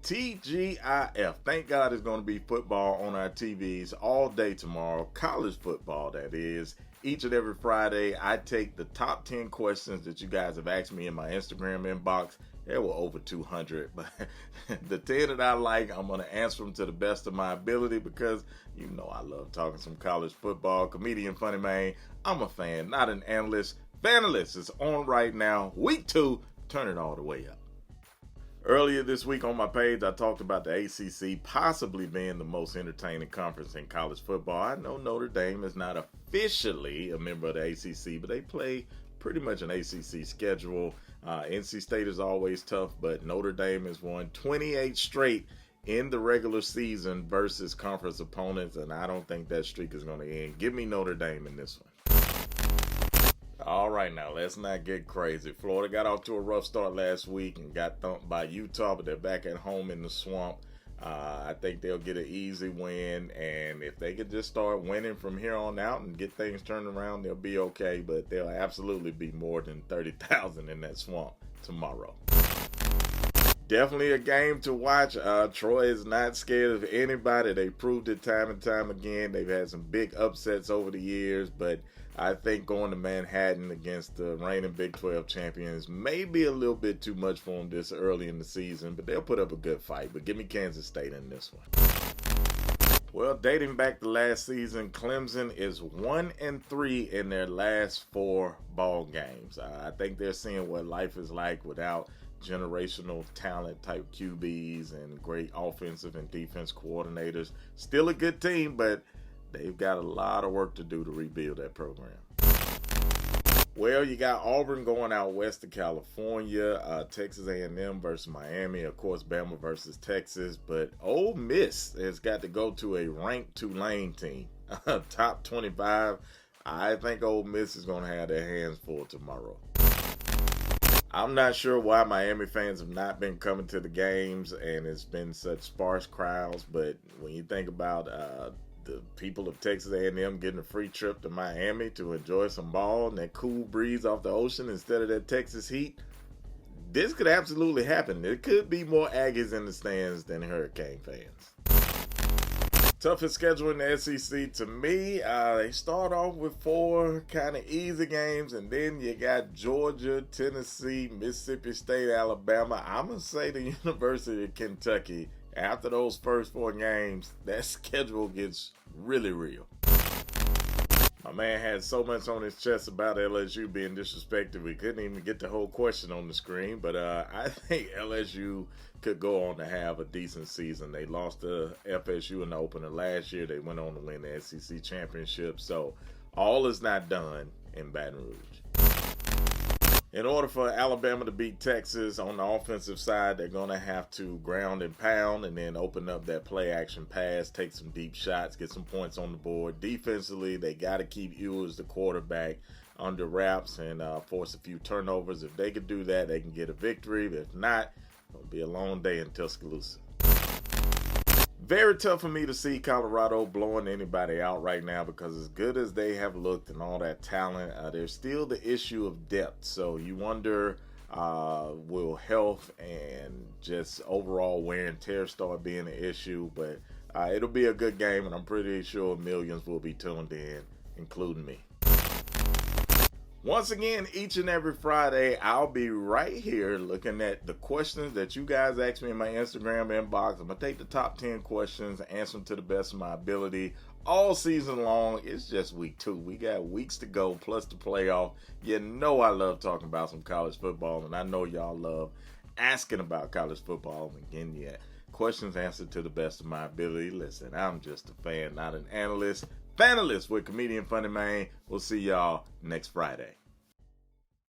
TGIF. Thank God it's going to be football on our TVs all day tomorrow. College football, that is. Each and every Friday, I take the top 10 questions that you guys have asked me in my Instagram inbox. There were over 200, but the 10 that I like, I'm going to answer them to the best of my ability because you know I love talking some college football. Comedian FunnyMaine. I'm a fan, not an analyst. FANalyst is on right now. Week 2, turn it all the way up. Earlier this week on my page, I talked about the ACC possibly being the most entertaining conference in college football. I know Notre Dame is not officially a member of the ACC, but they play pretty much an ACC schedule. NC State is always tough, but Notre Dame has won 28 straight in the regular season versus conference opponents, and I don't think that streak is going to end. Give me Notre Dame in this one. All right, now let's not get crazy. Florida got off to a rough start last week and got thumped by Utah, but they're back at home in the swamp. I think they'll get an easy win, and if they could just start winning from here on out and get things turned around, they'll be okay, but they'll absolutely be more than 30,000 in that swamp tomorrow. Definitely a game to watch. Troy is not scared of anybody. They proved it time and time again. They've had some big upsets over the years, but I think going to Manhattan against the reigning Big 12 champions may be a little bit too much for them this early in the season, but they'll put up a good fight. But give me Kansas State in this one. Well, dating back to last season, Clemson is 1-3 in their last 4 ball games. I think they're seeing what life is like without generational talent type QBs and great offensive and defense coordinators. Still a good team, but they've got a lot of work to do to rebuild that program. Well, you got Auburn going out west of California, Texas A&M versus Miami, of course, Bama versus Texas, but Ole Miss has got to go to a ranked Tulane team. Top 25. I think Ole Miss is going to have their hands full tomorrow. I'm not sure why Miami fans have not been coming to the games and it's been such sparse crowds, but when you think about the people of Texas A&M getting a free trip to Miami to enjoy some ball and that cool breeze off the ocean instead of that Texas heat, this could absolutely happen. There could be more Aggies in the stands than Hurricane fans. Toughest schedule in the SEC to me. They start off with 4 kind of easy games, and then you got Georgia, Tennessee, Mississippi State, Alabama. I'm going to say the University of Kentucky. After those first 4 games, that schedule gets really real. My man had so much on his chest about LSU being disrespected, we couldn't even get the whole question on the screen. But I think LSU could go on to have a decent season. They lost to FSU in the opener last year. They went on to win the SEC championship. So all is not done in Baton Rouge. In order for Alabama to beat Texas on the offensive side, they're going to have to ground and pound and then open up that play-action pass, take some deep shots, get some points on the board. Defensively, they got to keep Ewers, the quarterback, under wraps and force a few turnovers. If they could do that, they can get a victory. If not, it'll be a long day in Tuscaloosa. Very tough for me to see Colorado blowing anybody out right now because as good as they have looked and all that talent, there's still the issue of depth. So you wonder, will health and just overall wear and tear start being an issue? But it'll be a good game, and I'm pretty sure millions will be tuned in, including me. Once again, each and every Friday, I'll be right here looking at the questions that you guys ask me in my Instagram inbox. I'm going to take the top 10 questions, answer them to the best of my ability all season long. It's just week 2. We got weeks to go, plus the playoff. You know I love talking about some college football, and I know y'all love asking about college football and getting your questions answered to the best of my ability. Listen, I'm just a fan, not an analyst. FANalyst with comedian FunnyMaine. We'll see y'all next Friday.